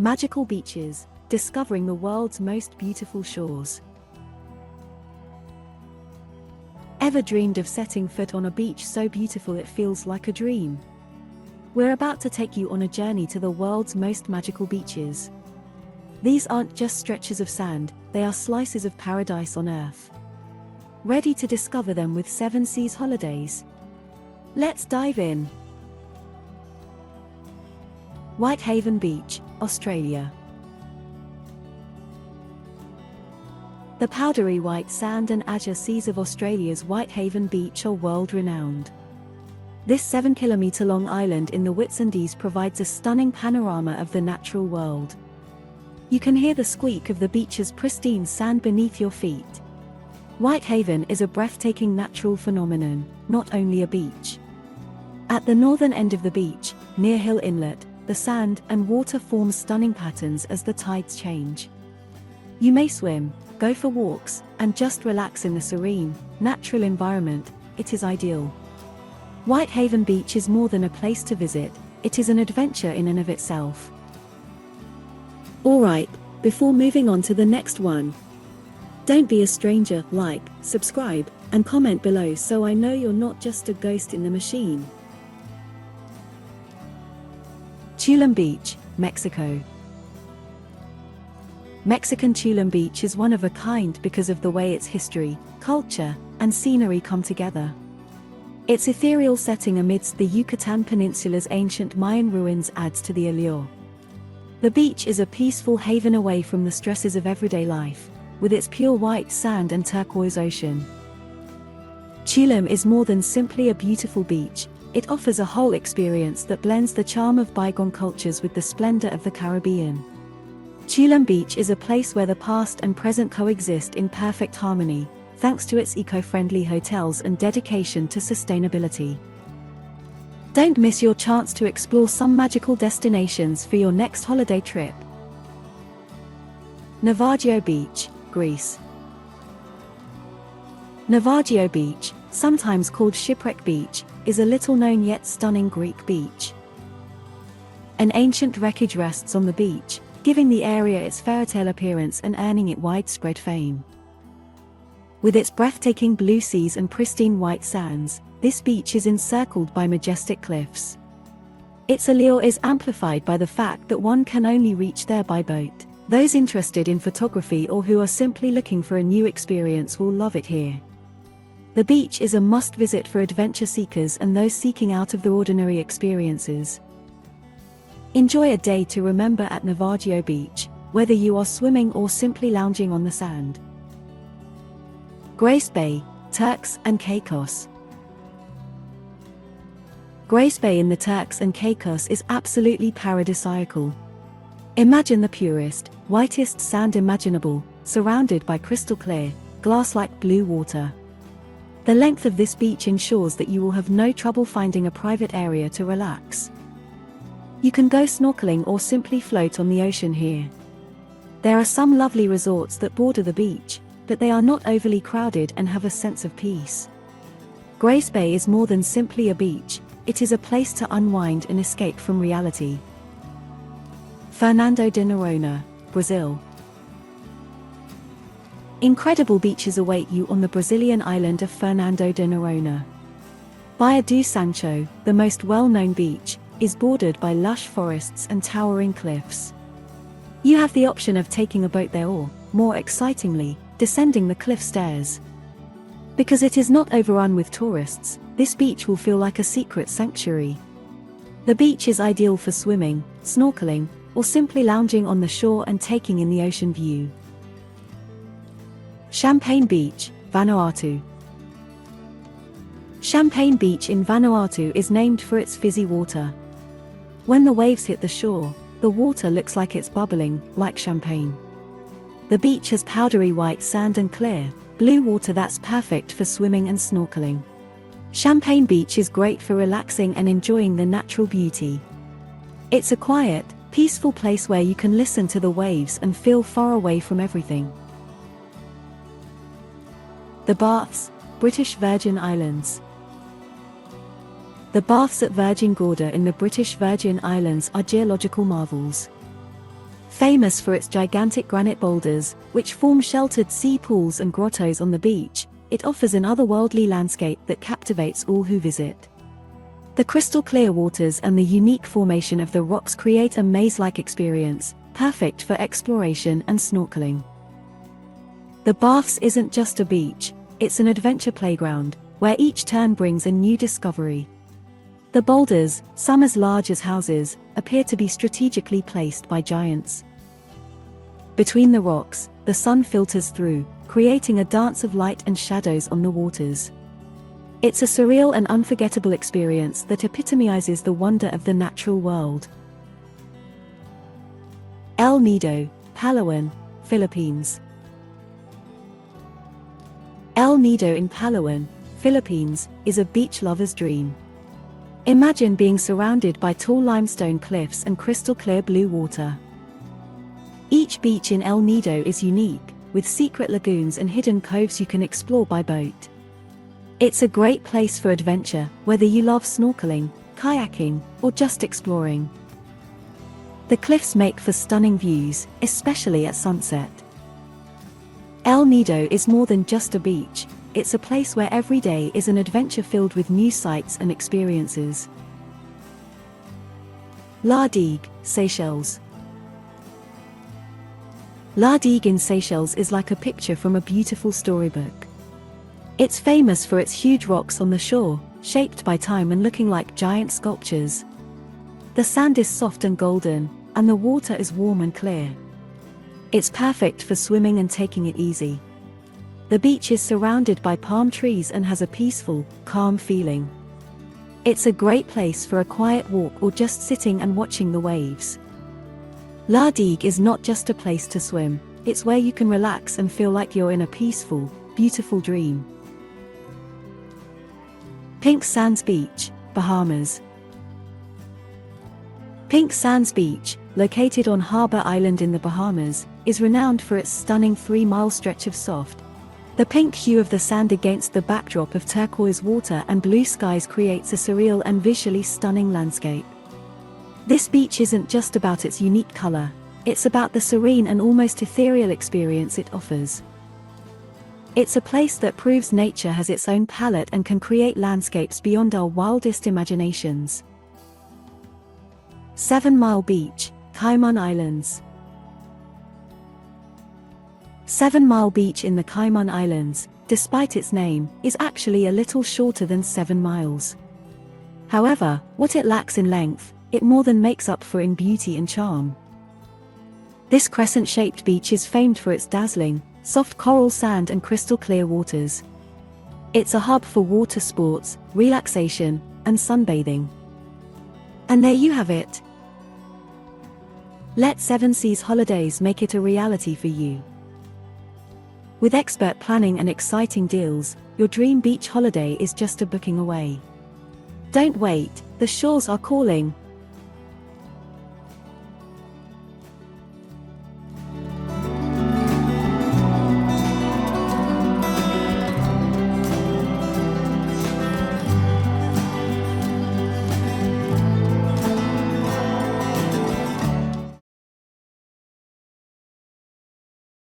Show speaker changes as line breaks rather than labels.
Magical beaches, discovering the world's most beautiful shores. Ever dreamed of setting foot on a beach so beautiful it feels like a dream? We're about to take you on a journey to the world's most magical beaches. These aren't just stretches of sand, they are slices of paradise on earth. Ready to discover them with Seven Seas Holidays? Let's dive in. Whitehaven Beach, Australia. The powdery white sand and azure seas of Australia's Whitehaven Beach are world-renowned. This 7-kilometre-long island in the Whitsundays provides a stunning panorama of the natural world. You can hear the squeak of the beach's pristine sand beneath your feet. Whitehaven is a breathtaking natural phenomenon, not only a beach. At the northern end of the beach, near Hill Inlet, the sand and water form stunning patterns as the tides change. You may swim, go for walks, and just relax in the serene, natural environment. It is ideal. Whitehaven Beach is more than a place to visit, it is an adventure in and of itself. Alright, before moving on to the next one, don't be a stranger, like, subscribe, and comment below so I know you're not just a ghost in the machine. Tulum Beach, Mexico. Mexican Tulum Beach is one of a kind because of the way its history, culture, and scenery come together. Its ethereal setting amidst the Yucatan Peninsula's ancient Mayan ruins adds to the allure. The beach is a peaceful haven away from the stresses of everyday life, with its pure white sand and turquoise ocean. Tulum is more than simply a beautiful beach, it offers a whole experience that blends the charm of bygone cultures with the splendor of the Caribbean. Tulum Beach is a place where the past and present coexist in perfect harmony, thanks to its eco-friendly hotels and dedication to sustainability. Don't miss your chance to explore some magical destinations for your next holiday trip. Navagio Beach, Greece. Navagio Beach, sometimes called Shipwreck Beach, is a little-known yet stunning Greek beach. An ancient wreckage rests on the beach, giving the area its fairytale appearance and earning it widespread fame. With its breathtaking blue seas and pristine white sands, this beach is encircled by majestic cliffs. Its allure is amplified by the fact that one can only reach there by boat. Those interested in photography or who are simply looking for a new experience will love it here. The beach is a must-visit for adventure seekers and those seeking out-of-the-ordinary experiences. Enjoy a day to remember at Navagio Beach, whether you are swimming or simply lounging on the sand. Grace Bay, Turks and Caicos. Grace Bay in the Turks and Caicos is absolutely paradisiacal. Imagine the purest, whitest sand imaginable, surrounded by crystal clear, glass-like blue water. The length of this beach ensures that you will have no trouble finding a private area to relax. You can go snorkeling or simply float on the ocean here. There are some lovely resorts that border the beach, but they are not overly crowded and have a sense of peace. Grace Bay is more than simply a beach, it is a place to unwind and escape from reality. Fernando de Noronha, Brazil. Incredible beaches await you on the Brazilian island of Fernando de Noronha. Baía do Sancho, the most well-known beach, is bordered by lush forests and towering cliffs. You have the option of taking a boat there or, more excitingly, descending the cliff stairs. Because it is not overrun with tourists, this beach will feel like a secret sanctuary. The beach is ideal for swimming, snorkeling, or simply lounging on the shore and taking in the ocean view. Champagne Beach, Vanuatu. Champagne Beach in Vanuatu is named for its fizzy water. When the waves hit the shore, the water looks like it's bubbling, like champagne. The beach has powdery white sand and clear, blue water that's perfect for swimming and snorkeling. Champagne Beach is great for relaxing and enjoying the natural beauty. It's a quiet, peaceful place where you can listen to the waves and feel far away from everything. The Baths, British Virgin Islands. The baths at Virgin Gorda in the British Virgin Islands are geological marvels. Famous for its gigantic granite boulders, which form sheltered sea pools and grottos on the beach, it offers an otherworldly landscape that captivates all who visit. The crystal clear waters and the unique formation of the rocks create a maze-like experience, perfect for exploration and snorkeling. The Baths isn't just a beach, it's an adventure playground, where each turn brings a new discovery. The boulders, some as large as houses, appear to be strategically placed by giants. Between the rocks, the sun filters through, creating a dance of light and shadows on the waters. It's a surreal and unforgettable experience that epitomizes the wonder of the natural world. El Nido, Palawan, Philippines. El Nido in Palawan, Philippines, is a beach lover's dream. Imagine being surrounded by tall limestone cliffs and crystal clear blue water. Each beach in El Nido is unique, with secret lagoons and hidden coves you can explore by boat. It's a great place for adventure, whether you love snorkeling, kayaking, or just exploring. The cliffs make for stunning views, especially at sunset. El Nido is more than just a beach, it's a place where every day is an adventure filled with new sights and experiences. La Digue, Seychelles. La Digue in Seychelles is like a picture from a beautiful storybook. It's famous for its huge rocks on the shore, shaped by time and looking like giant sculptures. The sand is soft and golden, and the water is warm and clear. It's perfect for swimming and taking it easy. The beach is surrounded by palm trees and has a peaceful, calm feeling. It's a great place for a quiet walk or just sitting and watching the waves. La Digue is not just a place to swim, it's where you can relax and feel like you're in a peaceful, beautiful dream. Pink Sands Beach, Bahamas. Pink Sands Beach, located on Harbour Island in the Bahamas, is renowned for its stunning 3-mile stretch of soft. The pink hue of the sand against the backdrop of turquoise water and blue skies creates a surreal and visually stunning landscape. This beach isn't just about its unique color, it's about the serene and almost ethereal experience it offers. It's a place that proves nature has its own palette and can create landscapes beyond our wildest imaginations. 7 Mile Beach, Cayman Islands. 7 Mile Beach in the Cayman Islands, despite its name, is actually a little shorter than 7 miles. However, what it lacks in length, it more than makes up for in beauty and charm. This crescent-shaped beach is famed for its dazzling, soft coral sand and crystal clear waters. It's a hub for water sports, relaxation, and sunbathing. And there you have it. Let Seven Seas Holidays make it a reality for you. With expert planning and exciting deals, your dream beach holiday is just a booking away. Don't wait, the shores are calling.